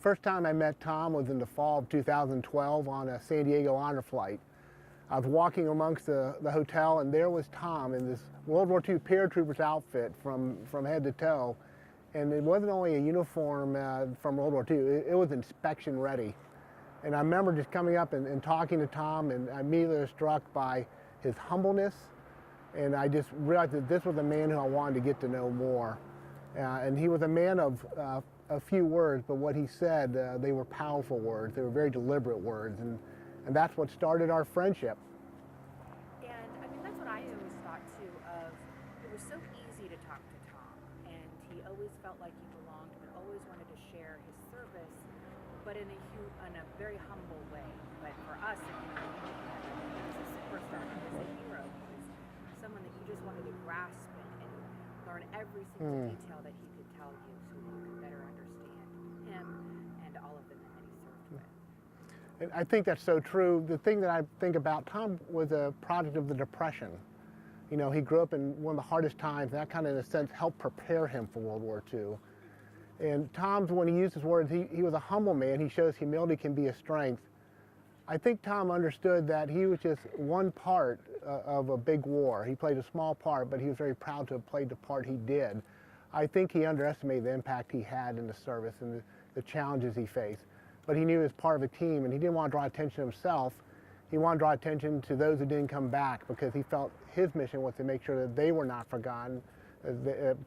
first time I met Tom was in the fall of 2012 on a San Diego honor flight. I was walking amongst the hotel, and there was Tom in this World War II paratroopers outfit from head to toe. And it wasn't only a uniform from World War II, it was inspection ready. And I remember just coming up and talking to Tom, and I immediately was struck by his humbleness. And I just realized that this was a man who I wanted to get to know more. And he was a man of a few words, but what he said, they were powerful words. They were very deliberate words, and that's what started our friendship. And I mean, that's what I always thought too of. It was so easy to talk to Tom, and he always felt like he belonged, but always wanted to share his service, but in a very humble way. But for us, he was a superstar, he was a hero, he was someone that you just wanted to grasp and learn every single detail that he could tell you, so that you could better understand him and all of the men that he served with. And I think that's so true. The thing that I think about, Tom was a product of the Depression. You know, he grew up in one of the hardest times, and that kind of, in a sense, helped prepare him for World War II. And Tom's, when he used his words, he was a humble man. He shows humility can be a strength. I think Tom understood that he was just one part of a big war. He played a small part, but he was very proud to have played the part he did. I think he underestimated the impact he had in the service and the challenges he faced. But he knew he was part of a team, and he didn't want to draw attention to himself. He wanted to draw attention to those who didn't come back, because he felt his mission was to make sure that they were not forgotten,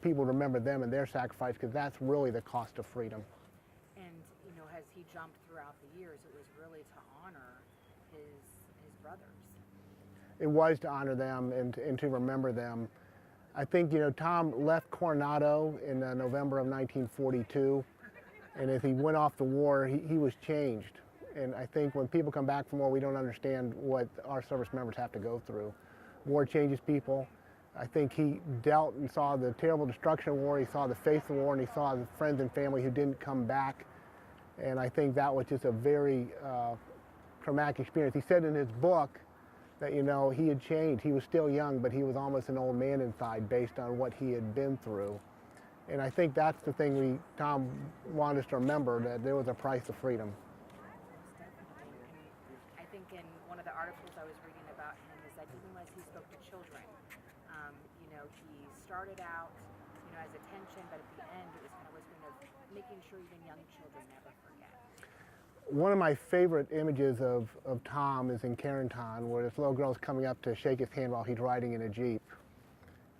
people remember them and their sacrifice, because that's really the cost of freedom. And, you know, as he jumped throughout the years, it was really to honor his brothers. It was to honor them and to remember them. I think, you know, Tom left Coronado in November of 1942, and as he went off the war, he was changed. And I think when people come back from war, we don't understand what our service members have to go through. War changes people. I think he dealt and saw the terrible destruction of war, he saw the face of war, and he saw the friends and family who didn't come back. And I think that was just a very traumatic experience. He said in his book that, you know, he had changed. He was still young, but he was almost an old man inside based on what he had been through. And I think that's the thing Tom wanted us to remember, that there was a price of freedom. I think in one of the articles I was reading about him is that even as he spoke to children, you know, he started out, you know, as attention, but at the end it was kind of whispering of making sure even young children never forget. One of my favorite images of Tom is in Carenton, where this little girl's coming up to shake his hand while he's riding in a Jeep.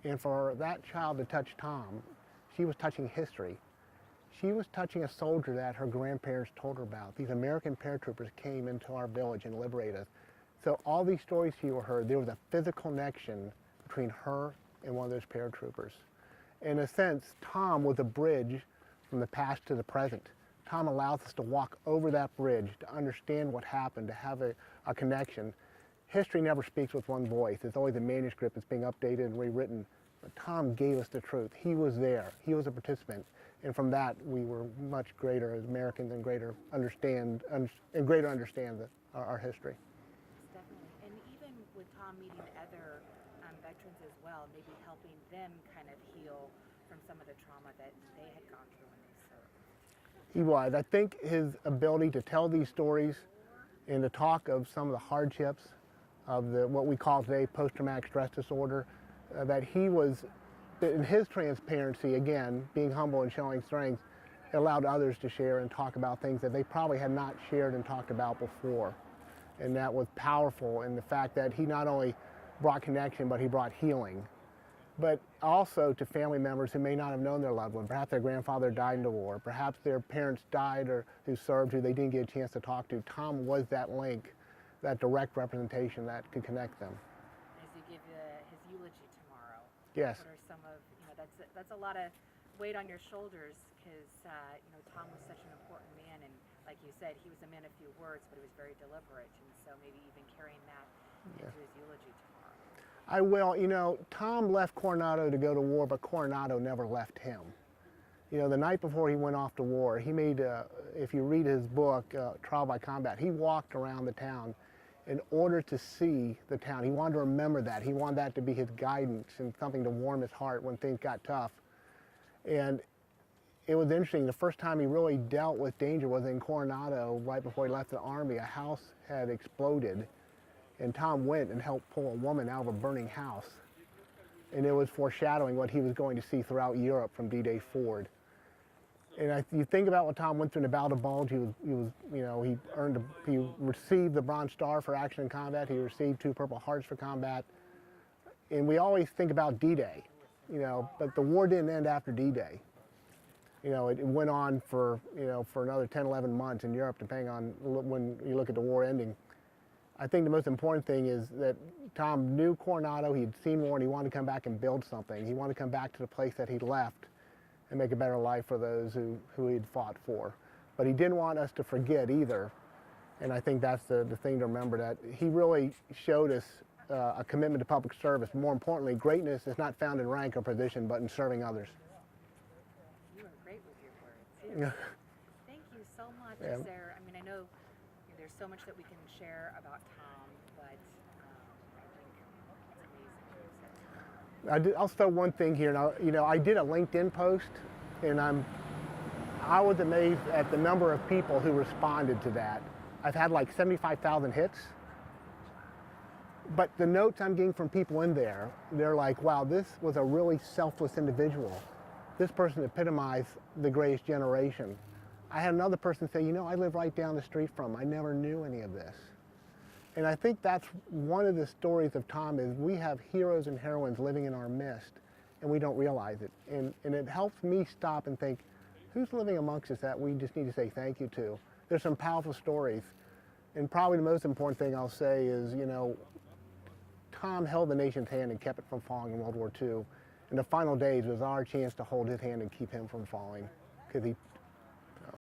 And for that child to touch Tom, she was touching history. She was touching a soldier that her grandparents told her about. These American paratroopers came into our village and liberated us. So all these stories she heard, there was a physical connection between her and one of those paratroopers. In a sense, Tom was a bridge from the past to the present. Tom allows us to walk over that bridge, to understand what happened, to have a connection. History never speaks with one voice. It's always a manuscript that's being updated and rewritten. But Tom gave us the truth. He was there. He was a participant. And from that, we were much greater as Americans and greater understand our history. Definitely. And even with Tom meeting other veterans as well, maybe helping them kind of heal from some of the trauma that they had gone through when they served. He was. I think his ability to tell these stories and to talk of some of the hardships of what we call today post-traumatic stress disorder, that he was, in his transparency, again, being humble and showing strength, it allowed others to share and talk about things that they probably had not shared and talked about before. And that was powerful in the fact that he not only brought connection, but he brought healing. But also to family members who may not have known their loved one. Perhaps their grandfather died in the war. Perhaps their parents died or who served who they didn't get a chance to talk to. Tom was that link, that direct representation that could connect them. As you give his eulogy tomorrow, yes. What are some of, you know, that's a lot of weight on your shoulders, because, you know, Tom was such an important man, and like you said, he was a man of few words, but he was very deliberate, and so maybe even carrying that into his eulogy tomorrow. I will. You know, Tom left Coronado to go to war, but Coronado never left him. You know, the night before he went off to war, he made, if you read his book, Trial by Combat, he walked around the town in order to see the town. He wanted to remember that. He wanted that to be his guidance and something to warm his heart when things got tough. And it was interesting. The first time he really dealt with danger was in Coronado, right before he left the Army. A house had exploded, and Tom went and helped pull a woman out of a burning house. And it was foreshadowing what he was going to see throughout Europe from D-Day forward. And you think about what Tom went through in the Battle of Bulge. He received the Bronze Star for action in combat. He received 2 Purple Hearts for combat. And we always think about D-Day, but the war didn't end after D-Day. It went on for another 10, 11 months in Europe, depending on when you look at the war ending. I think the most important thing is that Tom knew Coronado. He'd seen war, and he wanted to come back and build something. He wanted to come back to the place that he left and make a better life for those who he'd fought for. But he didn't want us to forget either. And I think that's the thing to remember, that he really showed us a commitment to public service. More importantly, greatness is not found in rank or position, but in serving others. You were great with your words. Thank you so much. Yeah. Is there, I mean, I know there's so much that we can share about Tom, but I think it's amazing. I'll throw one thing here. Now, I did a LinkedIn post, and I was amazed at the number of people who responded to that. I've had like 75,000 hits. But the notes I'm getting from people in there, they're like, wow, this was a really selfless individual. This person epitomized the greatest generation. I had another person say, I live right down the street from him. I never knew any of this. And I think that's one of the stories of Tom, is we have heroes and heroines living in our midst, and we don't realize it. And it helps me stop and think, who's living amongst us that we just need to say thank you to? There's some powerful stories. And probably the most important thing I'll say is, Tom held the nation's hand and kept it from falling in World War II. And the final days was our chance to hold his hand and keep him from falling, because he